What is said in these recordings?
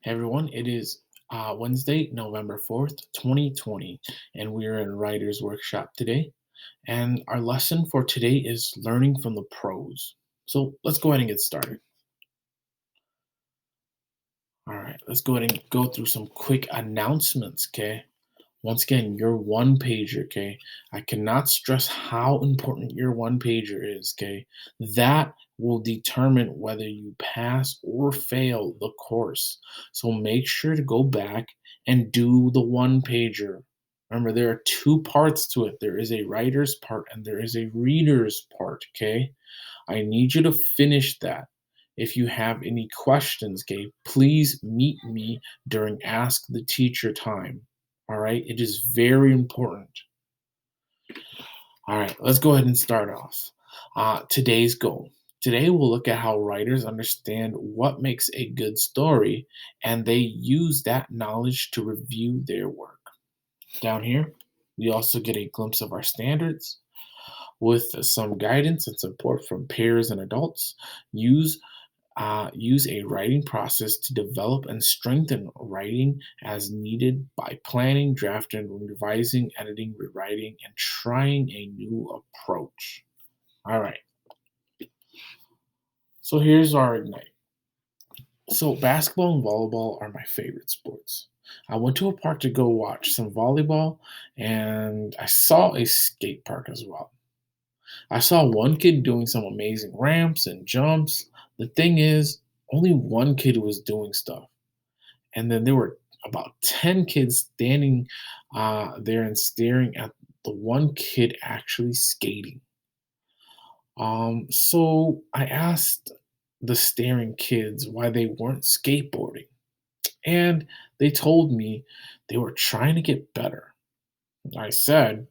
Hey everyone, it is Wednesday, November 4th, 2020, and we are in Writer's Workshop today. And our lesson for today is learning from the pros. So let's go ahead and get started. All right, let's go ahead and go through some quick announcements, okay? Once again, your one pager, okay? I cannot stress how important your one pager is, okay? That will determine whether you pass or fail the course. So make sure to go back and do the one pager. Remember, there are two parts to it. There is a writer's part and there is a reader's part, okay? I need you to finish that. If you have any questions, okay, please meet me during Ask the Teacher time. All right, it is very important. All right, let's go ahead and start off. Today's goal. Today, we'll look at how writers understand what makes a good story and they use that knowledge to review their work. Down here, we also get a glimpse of our standards with some guidance and support from peers and adults. Use use a writing process to develop and strengthen writing as needed by planning, drafting, revising, editing, rewriting, and trying a new approach. All right, so here's our ignite. So, basketball and volleyball are my favorite sports. I went to a park to go watch some volleyball, and I saw a skate park as well. I saw one kid doing some amazing ramps and jumps. The thing is, only one kid was doing stuff. And then there were about 10 kids standing there and staring at the one kid actually skating. So I asked the staring kids why they weren't skateboarding, and they told me they were trying to get better. I said,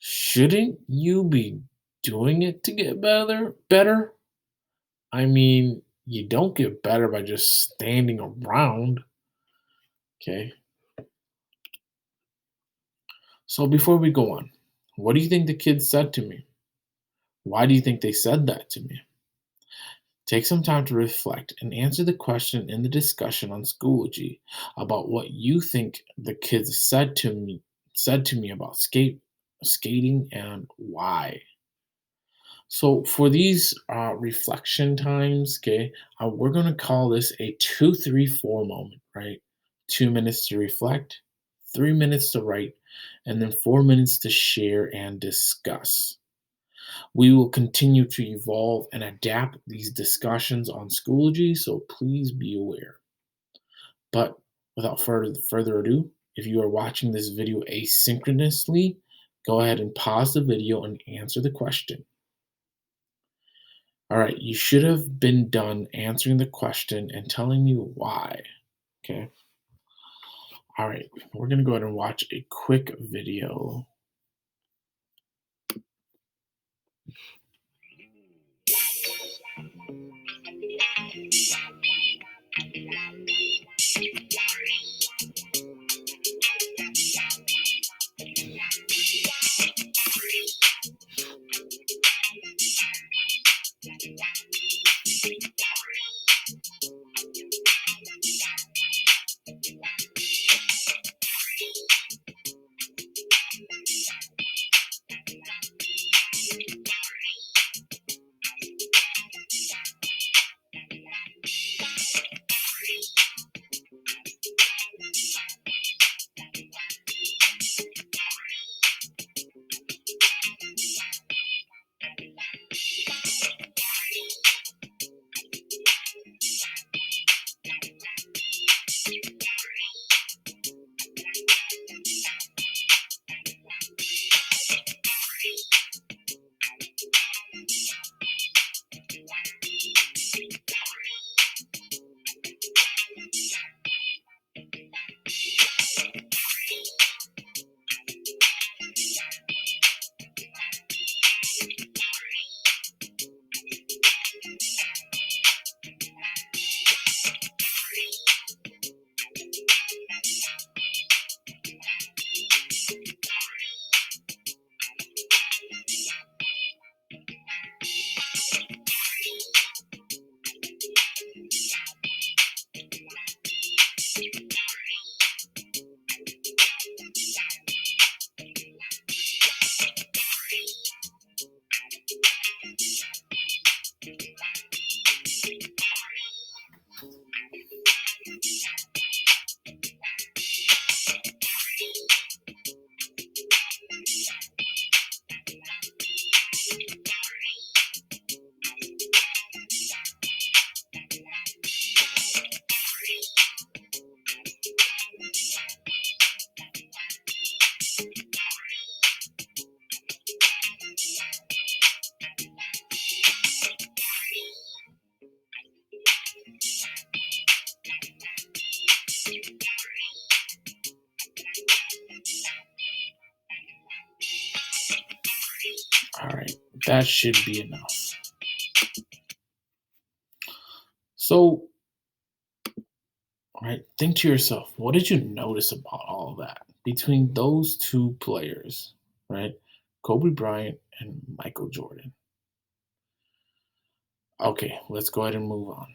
shouldn't you be doing it to get better? I mean, you don't get better by just standing around. Okay. So before we go on, what do you think the kids said to me? Why do you think they said that to me? Take some time to reflect and answer the question in the discussion on Schoology about what you think the kids said to me about skating and why. So for these reflection times, okay, we're gonna call this a 2, 3, 4 moment, right? 2 minutes to reflect, 3 minutes to write, and then 4 minutes to share and discuss. We will continue to evolve and adapt these discussions on Schoology, so please be aware. But without further ado, if you are watching this video asynchronously, go ahead and pause the video and answer the question. All right, you should have been done answering the question and telling me why. Okay. All right, we're going to go ahead and watch a quick video. That should be enough. So, right, think to yourself, what did you notice about all of that between those two players, right? Kobe Bryant and Michael Jordan. Okay, let's go ahead and move on.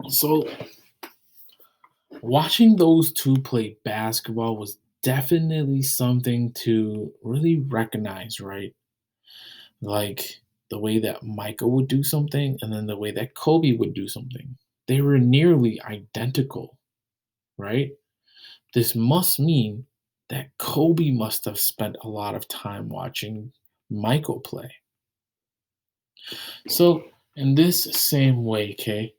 So, watching those two play basketball was definitely something to really recognize, right? Like the way that Michael would do something and then the way that Kobe would do something. They were nearly identical, right? This must mean that Kobe must have spent a lot of time watching Michael play. So, in this same way, okay,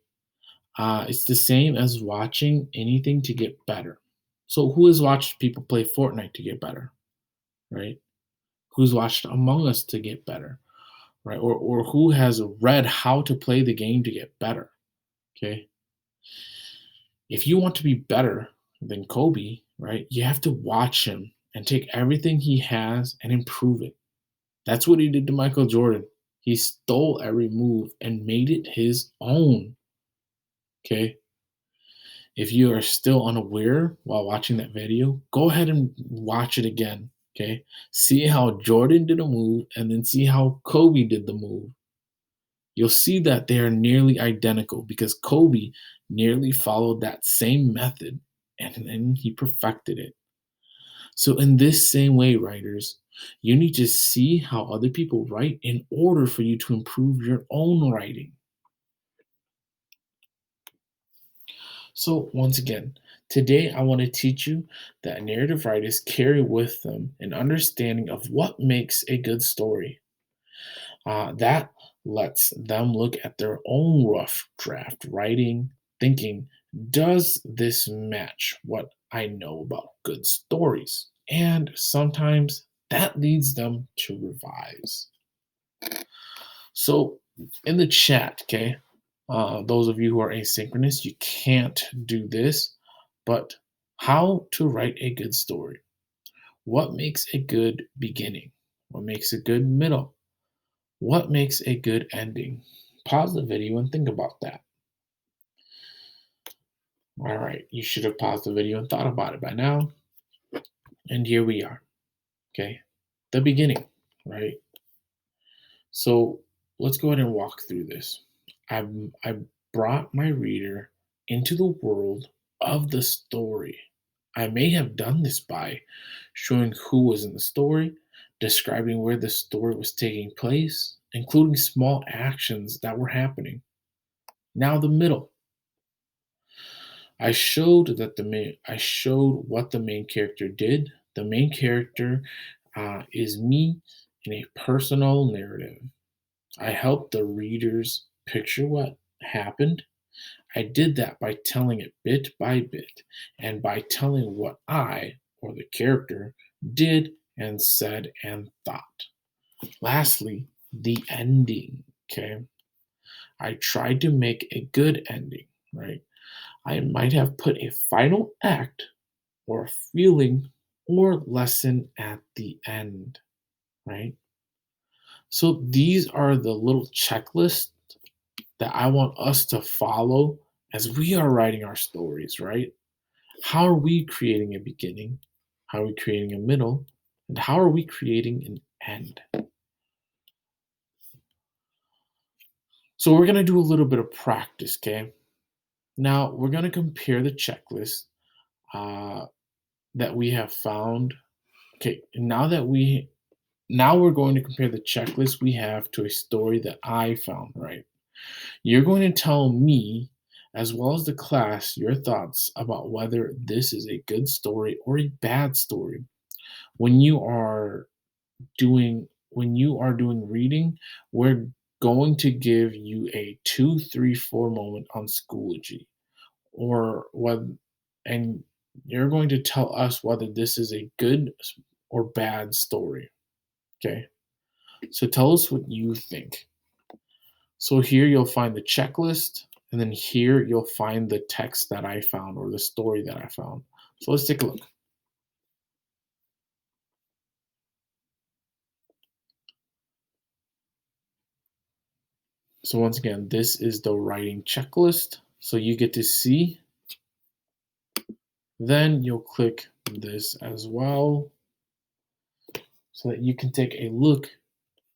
it's the same as watching anything to get better. So, who has watched people play Fortnite to get better, right? Who's watched Among Us to get better, right? Or who has read how to play the game to get better, okay? If you want to be better than Kobe, right, you have to watch him and take everything he has and improve it. That's what he did to Michael Jordan. He stole every move and made it his own. Okay. If you are still unaware while watching that video, go ahead and watch it again. Okay. See how Jordan did a move and then see how Kobe did the move. You'll see that they are nearly identical because Kobe nearly followed that same method and then he perfected it. So, in this same way, writers, you need to see how other people write in order for you to improve your own writing. So, once again, today I want to teach you that narrative writers carry with them an understanding of what makes a good story. That lets them look at their own rough draft writing, thinking, does this match what I know about good stories? And sometimes that leads them to revise. So, in the chat, okay, those of you who are asynchronous, you can't do this, but how to write a good story. What makes a good beginning? What makes a good middle? What makes a good ending? Pause the video and think about that. All right, you should have paused the video and thought about it by now. And here we are, okay? The beginning, right? So let's go ahead and walk through this. I brought my reader into the world of the story. I may have done this by showing who was in the story, describing where the story was taking place, including small actions that were happening. Now the middle. I showed what the main character did. The main character is me in a personal narrative. I helped the readers picture what happened. I did that by telling it bit by bit and by telling what I, or the character, did and said and thought. Lastly, the ending. Okay. I tried to make a good ending, right? I might have put a final act or a feeling or lesson at the end, right? So these are the little checklists that I want us to follow as we are writing our stories, right? How are we creating a beginning? How are we creating a middle? And how are we creating an end? So we're going to do a little bit of practice, okay? Now we're going to compare the checklist uh, that we have found. Okay, now we're going to compare the checklist we have to a story that I found, right? You're going to tell me, as well as the class, your thoughts about whether this is a good story or a bad story. When you are doing reading, we're going to give you a 2, 3, 4 moment on Schoology, or what, and you're going to tell us whether this is a good or bad story. Okay, so tell us what you think. So here you'll find the checklist, and then here you'll find the text that I found or the story that I found. So let's take a look. So once again, this is the writing checklist. So you get to see. Then you'll click this as well so that you can take a look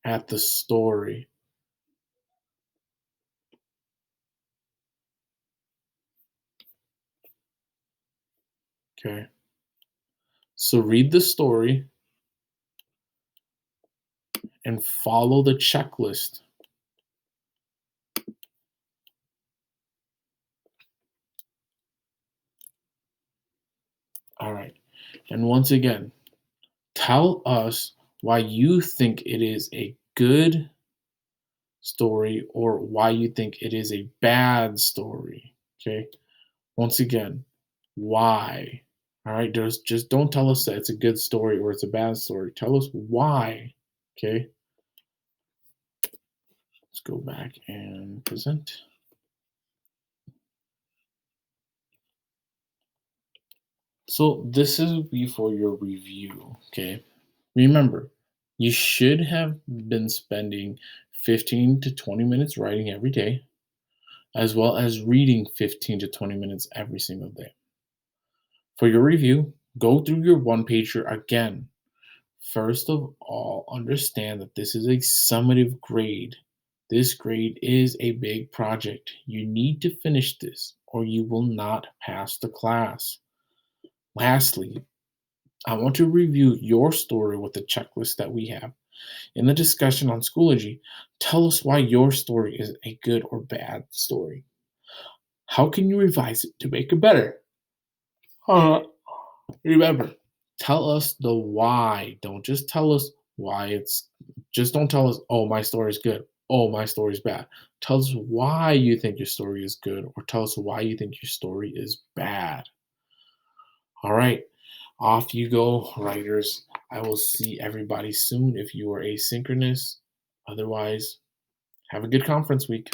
at the story. Okay. So read the story and follow the checklist. All right. And once again, tell us why you think it is a good story or why you think it is a bad story. Okay. Once again, why? All right. Just don't tell us that it's a good story or it's a bad story. Tell us why. Okay. Let's go back and present. So this is before your review. Okay. Remember, you should have been spending 15 to 20 minutes writing every day, as well as reading 15 to 20 minutes every single day. For your review, go through your one pager again. First of all, understand that this is a summative grade. This grade is a big project. You need to finish this or you will not pass the class. Lastly, I want to review your story with the checklist that we have. In the discussion on Schoology, tell us why your story is a good or bad story. How can you revise it to make it better? Uh, Remember, tell us the why. Don't just tell us why it's, just don't tell us, oh, my story is good. Oh, my story is bad. Tell us why you think your story is good, or tell us why you think your story is bad. All right, off you go, writers. I will see everybody soon if you are asynchronous. Otherwise, have a good conference week.